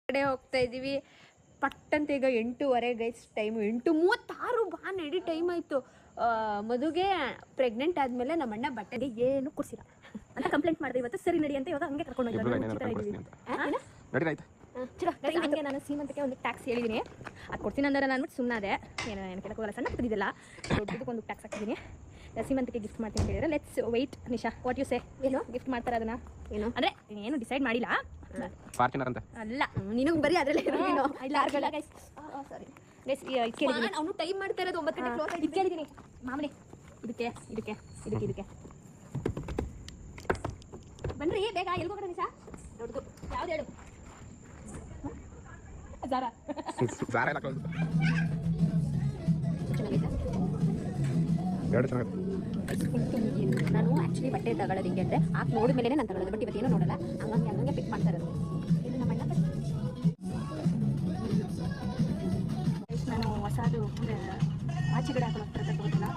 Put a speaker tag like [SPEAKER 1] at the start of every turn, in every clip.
[SPEAKER 1] ಕಡೆ ಹೋಗ್ತಾ ಇದ್ದೀವಿ. ಪಟ್ಟಂತ ಈಗ 8:15 ಗೈಸ್ ಟೈಮು. 8:36 ಬಾ ನಡಿ ಟೈಮ್ ಆಯಿತು. ಮದುಗೆ ಪ್ರೆಗ್ನೆಂಟ್ ಆದಮೇಲೆ ನಮ್ಮ ಅಣ್ಣ ಬಟ್ಟೆಗೆ ಏನು ಕೊಡ್ಸಿಲ್ಲ ಅಂತ ಕಂಪ್ಲೇಂಟ್ ಮಾಡಿದೆ. ಇವತ್ತು ಸರಿ ನಡಿ ಅಂತ ಇವಾಗ ಹಂಗೆ ಕರ್ಕೊಂಡು ಹೋಗಿದ್ದಾರೆ. ಹಂಗೆ ನಾನು ಸೀಮಂತಕ್ಕೆ ಒಂದು ಟ್ಯಾಕ್ಸ್ ಹೇಳಿದ್ದೀನಿ, ಅದು ಕೊಡ್ತೀನಿ ಅಂದ್ರೆ ನಾನು ಸುಮ್ಮನೆ ಅದೇ ಏನು ಕೇಳಕ್ಕೆ ಹೋಗಲ್ಲ. ಸಣ್ಣ ಪುಟ್ಟಿದ್ದಿಲ್ಲ, ದೊಡ್ಡದಕ್ಕೆ ಒಂದು ಟ್ಯಾಕ್ಸ್ ಹಾಕಿದ್ದೀನಿ. ಸೀಮಂತಕ್ಕೆ ಗಿಫ್ಟ್ ಮಾಡ್ತೀನಿ ಅಂತ ಹೇಳಿದ್ರೆ let's wait. Nisha what you say? ಏನು ಗಿಫ್ಟ್ ಮಾಡ್ತಾರೆ ಅದನ್ನ? ಏನು ಅಂದರೆ ಏನು ಡಿಸೈಡ್ ಮಾಡಿಲ್ಲ. ಅಲ್ಲ ನಿನಗೆ ಬರೀ ಅದರಲ್ಲೇ ಸಾರಿ ಗೈಸ್ ಕೇಳಿದ್ದೀನಿ. ಅವನು ಟೈಮ್ ಮಾಡ್ತಾ ಇರೋದು 9 ಗಂಟೆ ಕ್ಲೋಸ್ ಆಗಿ ಕೇಳಿದ್ದೀನಿ. ಮಾಮೂಲಿ ಇದಕ್ಕೆ ಇದಕ್ಕೆ ಇದಕ್ಕೆ ಇದಕ್ಕೆ ಬನ್ರಿ ಬೇಗ. ಎಲ್ಲಿ ಹೋಗೋಣ ನಿಶಾ? ದೊಡ್ಡದು ಯಾವ್ದು ಹೇಳು? ಜಾರಾ ನಾನು ಆ್ಯಕ್ಚುಲಿ ಬಟ್ಟೆ ತಗೊಳ್ಳೋದು ಹಿಂಗೆ ಅಂದರೆ ಆಗ ನೋಡಿದ ಮೇಲೆ ನಾನು ತಗೊಳ್ಳೋದು. ಬಟ್ ಇವತ್ತೇನೋ ನೋಡಲ್ಲ, ಹಂಗಾಗಿ ಹಂಗೆ ಪಿಕ್ ಮಾಡ್ತಾ ಇರೋದು. ಇದು ನಮ್ಮ ಅಣ್ಣ. ನಾನು ಹೊಸದು ಅಂದರೆ ಆಚೆಗಡೆ ಹಾಕೊಳ್ಳೋಕೆ ತಗೋತಿಲ್ಲ,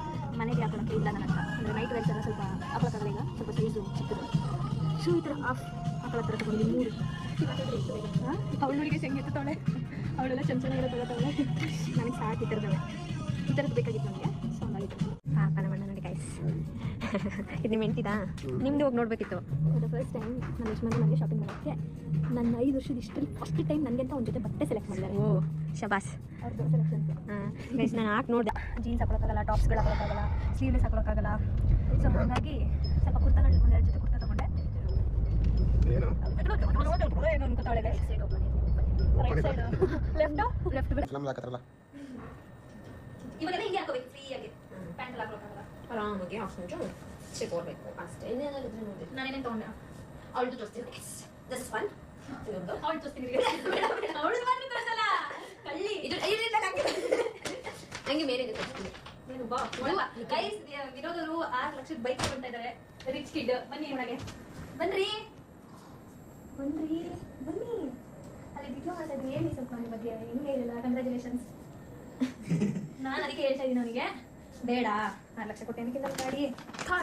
[SPEAKER 1] ಮನೆಗೆ ಹಾಕೊಳ್ಳೋಕ್ಕೆ ಇಲ್ಲ ನನ್ನ ಹತ್ರ. ಅಂದರೆ ನೈಟ್ ವೇರ್ಸ್ ಎಲ್ಲ ಸ್ವಲ್ಪ ಹಾಕೊಳ್ಳೋಕ್ಕಾಗಲ್ಲ, ಈಗ ಸ್ವಲ್ಪ ಸೈಜು ಚಿಕ್ಕದು. ಶೂ ಈ ಥರ ಆಫ್ ಹಾಕೊಳ್ಳೋ ಥರ ತಗೊಂಡಿದ್ದೀನಿ 3. ಅವಳು ನೋಡಿಗೆ ಸಂಗೀತ ತೊಳೆ, ಅವಳೆಲ್ಲ ಚೆನ್ನಾಗಿರೋ ತಗೋತಾಳೆ. ನನಗೆ ಸಾಕು ಈ ಥರದವೆ, ಈ ಥರದ್ದು ಬೇಕಾಗಿತ್ತು ನನಗೆ. ಸೊ ಹಂಗಾಗಿ ಪಾಪ ನಮ್ಮ ಅಣ್ಣ ನೋಡಿ ಗೈಸ್. ಇದು ನಿಮ್ಮ ಹೆಂಡ್ತಿದಾ? ನಿಮ್ಮದು ಹೋಗಿ ನೋಡಬೇಕಿತ್ತು. ಅದು ಫಸ್ಟ್ ಟೈಮ್ ನಾನು ಎಷ್ಟು ಮಂದಿ ನನಗೆ ಶಾಪಿಂಗ್ ಮಾಡೋಕ್ಕೆ ನನ್ನ 5 ವರ್ಷದ ಇಷ್ಟರಲ್ಲಿ ಫಸ್ಟ್ ಟೈಮ್ ನನಗೆ ಅಂತ ಒಂದು ಜೊತೆ ಬಟ್ಟೆ ಸೆಲೆಕ್ಟ್ ಮಾಡಿದ್ದಾರೆ. ಓ ಶಬಾಸ್, ಅವ್ರದ್ದು ಸೆಲೆಕ್ಷನ್. ಗೈಸ್ ನಾನು ಹಾಕಿ ನೋಡಿದೆ. ಜೀನ್ಸ್ ಹಾಕೊಳ್ಳೋಕ್ಕಾಗಲ್ಲ, ಟಾಪ್ಸ್ಗಳು ಹಾಕೊಳ್ಳೋಕ್ಕಾಗಲ್ಲ, ಸ್ಲೀವ್ಲೆಸ್ ಹಾಕೊಳ್ಳೋಕ್ಕಾಗಲ್ಲ. ಸೊ ಹಾಗಾಗಿ ಸ್ವಲ್ಪ ಕುರ್ತಾಗಳು 1-2 ಜೊತೆ ಕುರ್ತಾ ತೊಗೊಂಡೆ. ಏನು ಅನ್ಕೋತಾಳೆ ಗೈಸ್? ರೈಟ್ ಸೈಡ್ ಲೆಫ್ಟ್ ಇವಾಗೆಲ್ಲ ಹಿಂಗೆ ಹಾಕೋಬೇಕು ಫ್ರೀಯಾಗಿ. ಪ್ಯಾಂಟ್ ಎಲ್ಲ ಹಾಕೋಕ್ಕಾಗಲ್ಲ, ಆರಾಮಾಗಿ ಹಾಕ್ಕೊಂಡು ಸಿಗೋರ್ಬೇಕು ಅಷ್ಟೇ. ನಾನೇನೇನು ತೊಗೊಂಡೆ? ಅವಳದು ತೋರಿಸ್ತೀನಿ ಜಸ್ಟ್ ಫನ್. ಅವಳು ತೋರಿಸ್ತೀನಿ, ಅವಳು ಬಂದು ತೋರಿಸಲ್ಲ ಕಳ್ಳಿ. ಇದು ಹಂಗೆ ಮೇರೆ ತೋರಿಸ್ತೀನಿ. ಗೈಸ್ ವಿರೋಧರು 6 ಲಕ್ಷದ ಬೈಕ್ ತಗೊಂತಾ ಇದ್ದಾರೆ. Rich kid. ಬನ್ನಿ ಒಳಗೆ ಬನ್ರಿ ಬನ್ರಿ ಬನ್ನಿ. ಅಲ್ಲಿ ವಿಡಿಯೋ ಮಾಡ್ತಾ ಇದ್ದೀನಿ, ಹೇಳಿ ಸ್ವಲ್ಪ ನಿಮ್ಮ ಬಗ್ಗೆ. ಹೆಂಗೆ ಹೇಳಿಲ್ಲ ಕಂಗ್ರ್ಯಾಚುಲೇಷನ್ಸ್. ನಾನು ಅದಕ್ಕೆ ಹೇಳ್ತಾ ಇದ್ದೀನಿ ಅವನಿಗೆ ಬೇಡ 6 ಲಕ್ಷ ಕೊಟ್ಟೆ ಏನಕ್ಕಿಂತ ಗಾಡಿ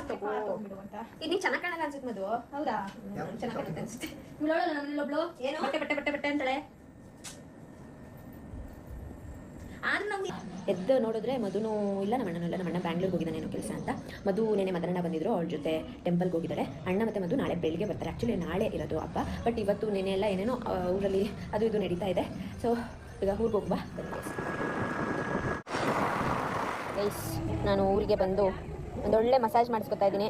[SPEAKER 1] ತಗೊಂಡ್ಬಿಡು ಅಂತ. ಇದು ನೀನು ಚೆನ್ನಾಗಿ ಕಾಣಲ್ಲ ಅನ್ಸುತ್ತೆ ಮದು. ಹೌದಾ? ಚೆನ್ನಾಗಿ ಕಾಣುತ್ತೆ ಅನ್ಸುತ್ತೆ. ಇವಳೋಳ ನನ್ನೊಬ್ಳು ಏನು ಬಟ್ಟೆ ಬಟ್ಟೆ ಬಟ್ಟೆ ಬಟ್ಟೆ ಅಂತಾಳೆ. ಆದ್ರೆ ನಮ್ಗೆ ಎದ್ದು ನೋಡಿದ್ರೆ ಮಧುನೂ ಇಲ್ಲ, ನಮ್ಮ ಅಣ್ಣನೂ ಇಲ್ಲ. ನಮ್ಮ ಅಣ್ಣ ಬ್ಯಾಂಗ್ಳೂರ್ಗೆ ಹೋಗಿದ್ದಾನೆ ಏನೋ ಕೆಲಸ ಅಂತ. ಮಧು ನೆನೆ ಮದರಣ್ಣ ಬಂದಿದ್ರು, ಅವ್ರ ಜೊತೆ ಟೆಂಪಲ್ಗೆ ಹೋಗಿದ್ದಾರೆ. ಅಣ್ಣ ಮತ್ತು ಮಧು ನಾಳೆ ಬೆಳಿಗ್ಗೆ ಬರ್ತಾರೆ. ಆ್ಯಕ್ಚುಲಿ ನಾಳೆ ಇರೋದು ಹಬ್ಬ, ಬಟ್ ಇವತ್ತು ನೆನೆ ಎಲ್ಲ ಏನೇನೋ ಊರಲ್ಲಿ ಅದು ಇದು ನಡೀತಾ ಇದೆ. ಸೊ ಈಗ ಊರಿಗೆ ಹೋಗ್ಬಾ. ಗೈಸ್ ನಾನು ಊರಿಗೆ ಬಂದು ಒಂದೊಳ್ಳೆ ಮಸಾಜ್ ಮಾಡಿಸ್ಕೊತಾ ಇದ್ದೀನಿ.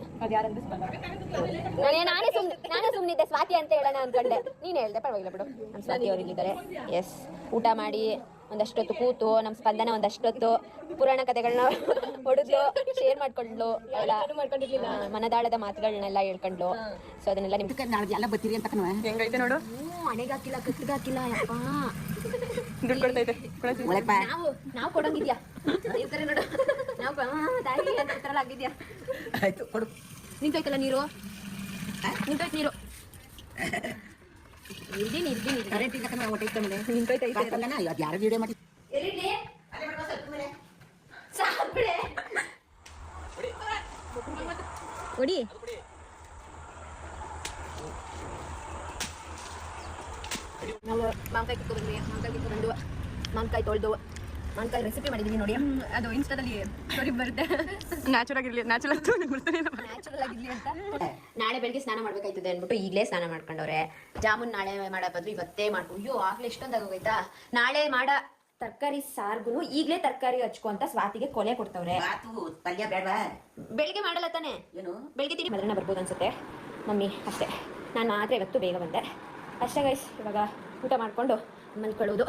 [SPEAKER 1] ನಾನೇ ಸುಮ್ಮನಿದ್ದೆ ಸ್ವಾತಿ ಅಂತ ಹೇಳೋಣ ಅಂದ್ಕೊಂಡೆ, ನೀನು ಹೇಳ್ದೆ ಪರವಾಗಿಲ್ಲ ಬಿಡು. ನಮ್ಮ ಸ್ವಾತಿ ಅವ್ರು ಇಲ್ಲಿದ್ದಾರೆ. ಎಸ್, ಊಟ ಮಾಡಿ ಒಂದಷ್ಟೊತ್ತು ಕೂತು ನಮ್ಮ ಸ್ಪಂದನ ಒಂದಷ್ಟೊತ್ತು ಪುರಾಣ ಕಥೆಗಳನ್ನ ಹೊಡೆದ್ಲು, ಶೇರ್ ಮಾಡ್ಕೊಂಡ್ಲು, ಎಲ್ಲ ಮನದಾಳದ ಮಾತುಗಳನ್ನೆಲ್ಲ ಹೇಳ್ಕೊಂಡ್ಲು. ಸೊ ಅದನ್ನೆಲ್ಲ ನಿಮ್ಗೆ ನಾಳೆ ಬರ್ತೀರಿ ಅಂತ ಹೆಂಗೈತೆ ನೋಡು. ಹಣೆಗಾಕಿಲ್ಲ, ಕಟ್ಟಿಗಾಕಿಲ್ಲ, ಯಪ್ಪ ದುಡ್ಡು ಕೊಡ್ತೈತೆ. ನಾವು ಕೊಡಂಗಿದ್ಯಾ ಇರ್ತಾರೆ ನೋಡು, ನಾವು ದಾರಿ ಅಂತ ಆಗಿದ್ಯಾ. ಆಯ್ತು ಕೊಡು. ನಿಂತೋಯ್ತಲ್ಲ ನೀರು, ನಿಂತೋಯ್ತು ನೀರು. ಯಾರು ವಿಡಿಯೋ ಮಾಡಿ ಹೊಡಿ. ನಾವು ಮಾವಿನಕಾಯಿ ಕಿತ್ಕೊಂಡ್ಬಂದ್ವಿ. ಮಾವಿನಕಾಯಿ ತೊಳೆದು ಮಾವಿನಕಾಯಿ ರೆಸಿಪಿ ಮಾಡಿದೀವಿ ನೋಡಿ. ಅದು ಇನ್ಸ್ಟಾದಲ್ಲಿ ಸ್ಟೋರಿ ಬರುತ್ತೆ. ನ್ಯಾಚುರಲ್ ಆಗಿರ್ಲಿ ಅಂತ. ನಾಳೆ ಬೆಳಗ್ಗೆ ಸ್ನಾನ ಮಾಡ್ಬೇಕಾಯ್ತದೆ ಅಂದ್ಬಿಟ್ಟು ಈಗಲೇ ಸ್ನಾನ ಮಾಡ್ಕೊಂಡವ್ರೆ. ಜಾಮೂನ್ ನಾಳೆ ಮಾಡೋ ಬದ್ರು ಇವತ್ತೇ ಮಾಡ್ಕೊಂಡು, ಅಯ್ಯೋ ಆಗ್ಲೇ ಎಷ್ಟೊಂದಾಗೋಯ್ತಾ. ನಾಳೆ ಮಾಡ ತರಕಾರಿ ಸಾರ್ಗುನು ಈಗಲೇ ತರಕಾರಿ ಹಚ್ಕೊ ಅಂತ ಸ್ವಾತಿಗೆ ಕೊಲೆ ಕೊಡ್ತವ್ರೆ. ಬೆಳಿಗ್ಗೆ ಮಾಡಲ್ಲ ತಾನೆ, ಬೆಳಿಗ್ಗೆ ತಿಂಡಿ ಮದರಣ್ಣ ಬರ್ಬೋದು ಅನ್ಸುತ್ತೆ ಮಮ್ಮಿ ಅಷ್ಟೇ. ನಾನು ಮಾತ್ರ ಇವತ್ತು ಬೇಗ ಬಂದೆ ಅಷ್ಟೇ ಗೈಸ್. ಇವಾಗ ಊಟ ಮಾಡ್ಕೊಂಡು ಮಲ್ಕೊಳ್ಳೋದು.